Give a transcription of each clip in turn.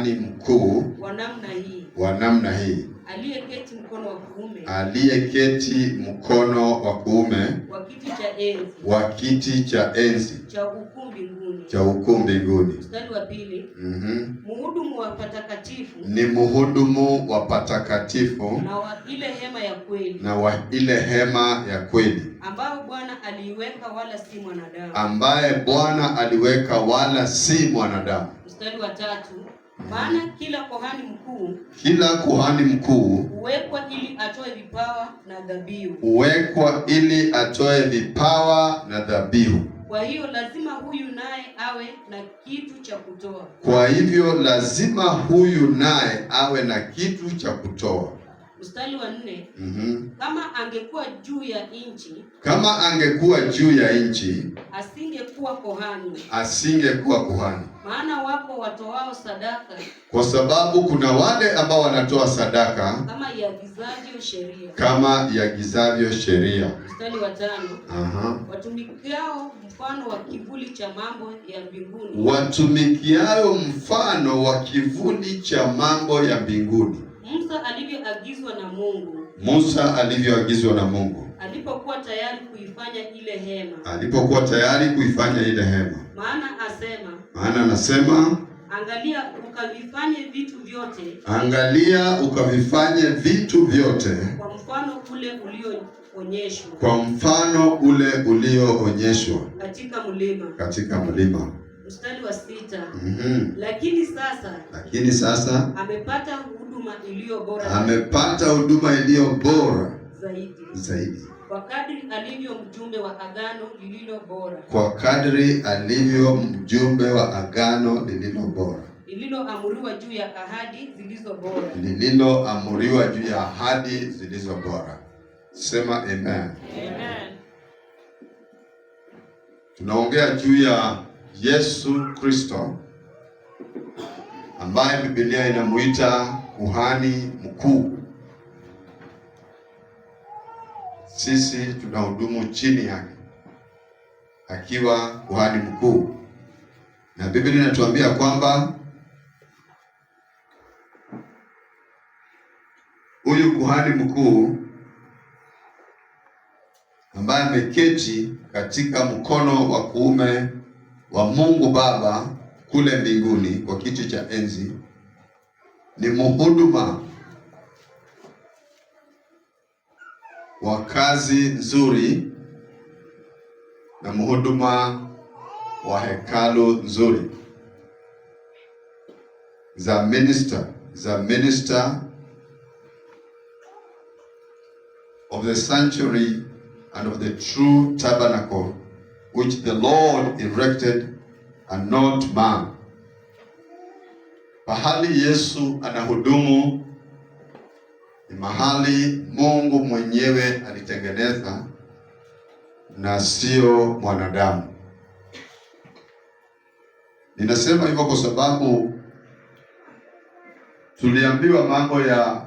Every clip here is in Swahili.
kuhani mkuu wa namna hii aliyeketi mkono wa kuume wa kiti cha enzi cha ukuu mbinguni. Mstari wa pili. Mhudumu wa patakatifu ni mhudumu wa patakatifu na wa ile hema ya kweli, ambayo Bwana aliiweka wala si mwanadamu, si mwanadamu. Mstari wa tatu. Maana kila kuhani mkuu huwekwa ili atoe vipawa na dhabihu. Kwa hiyo lazima huyu naye awe na kitu cha kutoa. Mstari wa 4. Kama angekuwa juu ya nchi, asingekuwa kuhani. Maana wapo watoao sadaka, kwa sababu kuna wale ambao wanatoa sadaka kama iagizavyo sheria. Mstari wa 5. Watumikiao mfano wa kivuli cha mambo ya mbinguni. Musa alivyoagizwa na Mungu alipokuwa tayari kuifanya ile hema. Maana anasema angalia ukavifanye vitu vyote kwa mfano ule ulioonyeshwa katika mlima. Mstari wa 6. Lakini sasa amepata huduma iliyo bora zaidi. Kwa kadri alivyo mjumbe wa agano lililo bora. Lililoamuriwa juu ya ahadi zilizo bora. Sema amen. Amen. Tunaongea juu ya Yesu Kristo ambaye Biblia inamuita kuhani mkuu. Sisi tunahudumu chini yake akiwa kuhani mkuu, na Biblia inatuambia kwamba huyu kuhani mkuu ambaye ameketi katika mkono wa kuume wa Mungu Baba kule mbinguni kwa kiti cha enzi ni mhuduma wa kazi nzuri na mhuduma wa hekalu nzuri. The minister of the sanctuary and of the true tabernacle which the Lord erected and not man. Pahali Yesu anahudumu ni mahali Mungu mwenyewe alitengeneza na sio mwanadamu. Ninasema hivyo kwa sababu tuliambiwa mambo ya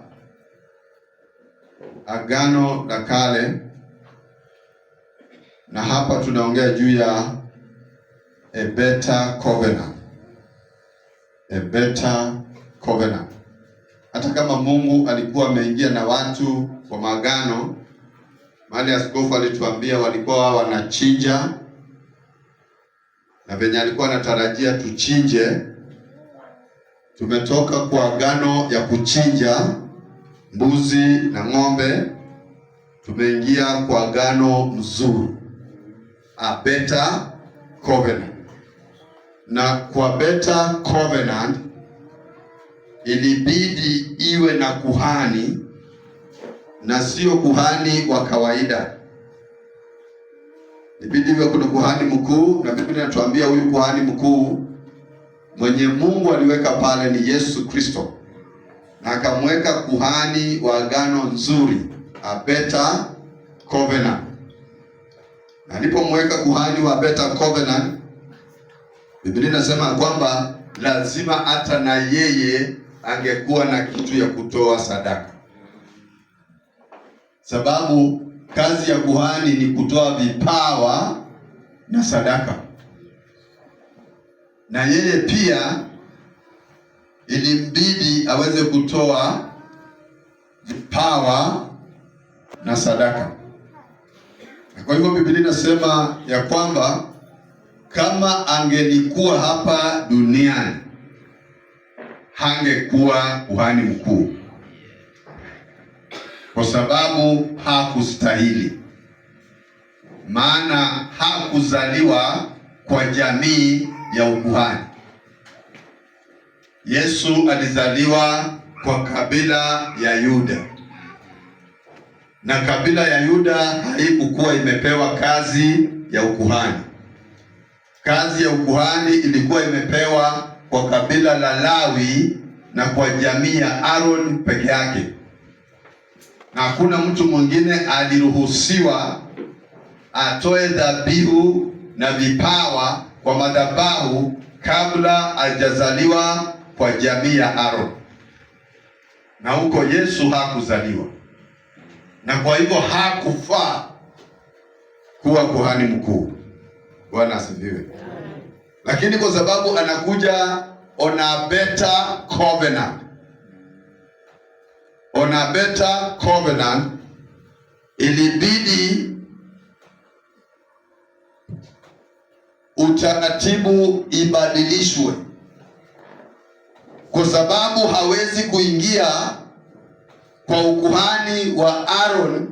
Agano la Kale, na hapa tunaongea juu ya a better covenant. A better covenant. Hata kama Mungu alikuwa ameingia na watu kwa maagano, mahali askofu alituambia walikuwa wanachinja, na venye alikuwa anatarajia tuchinje. Tumetoka kwa agano ya kuchinja mbuzi na ng'ombe, tumeingia kwa agano mzuri, a better covenant. Na kwa better covenant ilibidi iwe na kuhani, na sio kuhani wa kawaida. Ilibidi iwe kuna kuhani mkuu, na Biblia inatuambia huyu kuhani mkuu mwenye Mungu aliweka pale ni Yesu Kristo, na akamweka kuhani wa agano nzuri, a better covenant. Na alipomweka kuhani wa better covenant, Biblia inasema kwamba lazima hata na yeye angekuwa na kitu ya kutoa sadaka, sababu kazi ya kuhani ni kutoa vipawa na sadaka. Na yeye pia aweze kutoa vipawa na sadaka. Kwa hivyo Biblia inasema ya kwamba kama angelikuwa hapa duniani hangekuwa kuhani mkuu, kwa sababu hakustahili, maana hakuzaliwa kwa jamii ya ukuhani. Yesu alizaliwa kwa kabila ya Yuda, na kabila ya Yuda haikuwa imepewa kazi ya ukuhani. Kazi ya ukuhani ilikuwa imepewa kwa kabila la Lawi na kwa jamii ya Aaron peke yake, na hakuna mtu mwingine aliruhusiwa atoe dhabihu na vipawa kwa madhabahu kabla hajazaliwa kwa jamii ya Aaron. Na huko Yesu hakuzaliwa, na kwa hivyo hakufaa kuwa kuhani mkuu. Bwana asifiwe. Lakini kwa sababu anakuja on a better covenant, on a better covenant, ilibidi utaratibu ibadilishwe, kwa sababu hawezi kuingia kwa ukuhani wa Aaron,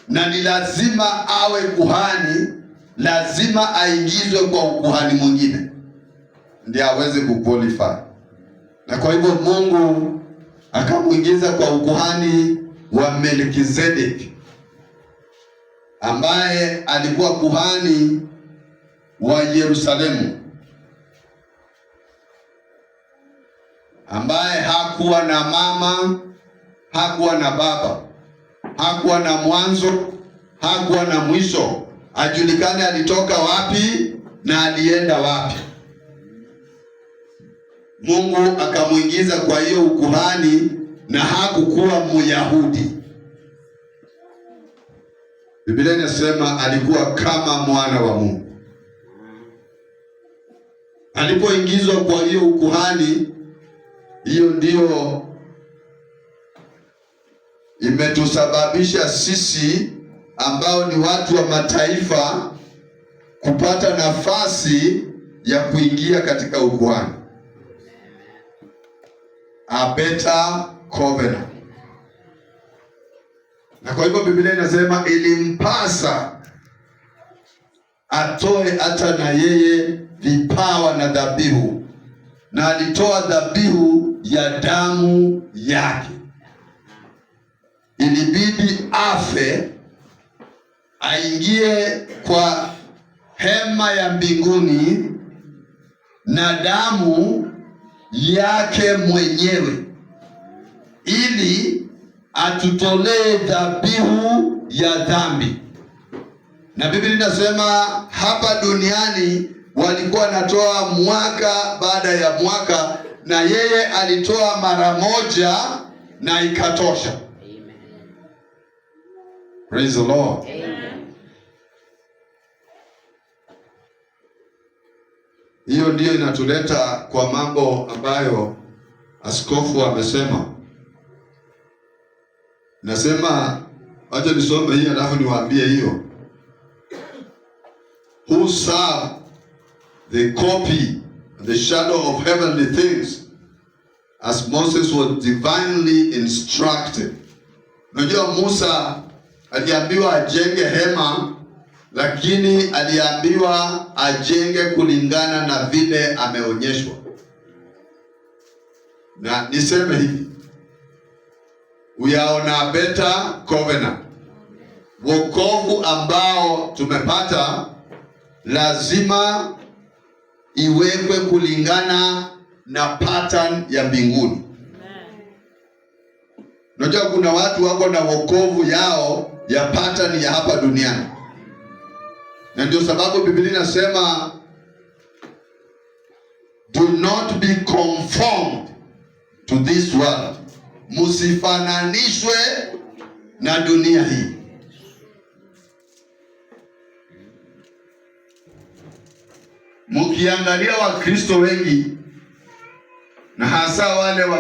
na ni lazima awe kuhani, lazima aingizwe kwa ukuhani mwingine ndiye aweze kuqualify. Na kwa hivyo Mungu akamuingiza kwa ukuhani wa Melkizedeki, ambaye alikuwa kuhani wa Yerusalemu, ambaye hakuwa na mama, hakuwa na baba, hakuwa na mwanzo, hakuwa na mwisho, ajulikane alitoka wapi na alienda wapi. Mungu akamuingiza kwa hiyo ukuhani, na hakukuwa Myahudi. Biblia inasema alikuwa kama mwana wa Mungu. Alipoingizwa kwa hiyo ukuhani, hiyo ndio imetusababisha sisi ambao ni watu wa mataifa kupata nafasi ya kuingia katika ukuhani, a better covenant. Na kwa hivyo Biblia inasema ilimpasa atoe hata na yeye vipawa na dhabihu, na alitoa dhabihu ya damu yake. Ilibidi afe, aingie kwa hema ya mbinguni na damu yake mwenyewe, ili atutolee dhabihu ya dhambi. Na Biblia inasema hapa duniani walikuwa wanatoa mwaka baada ya mwaka, na yeye alitoa mara moja na ikatosha. Praise the Lord. Amen. Hiyo ndiyo inatuleta kwa mambo ambayo askofu amesema. Nasema acha nisome hii alafu niwaambie hiyo. Who serve the copy, the shadow of heavenly things, as Moses was divinely instructed. Unajua Musa aliambiwa ajenge hema, lakini aliambiwa ajenge kulingana na vile ameonyeshwa. Na niseme hivi, we are on a better covenant. Wokovu ambao tumepata lazima iwekwe kulingana na pattern ya mbinguni. Unajua kuna watu wako na wokovu yao ya pattern ya hapa duniani, na ndio sababu Biblia inasema do not be conformed to this world, musifananishwe na dunia hii. Mukiangalia Wakristo wengi na hasa wale wa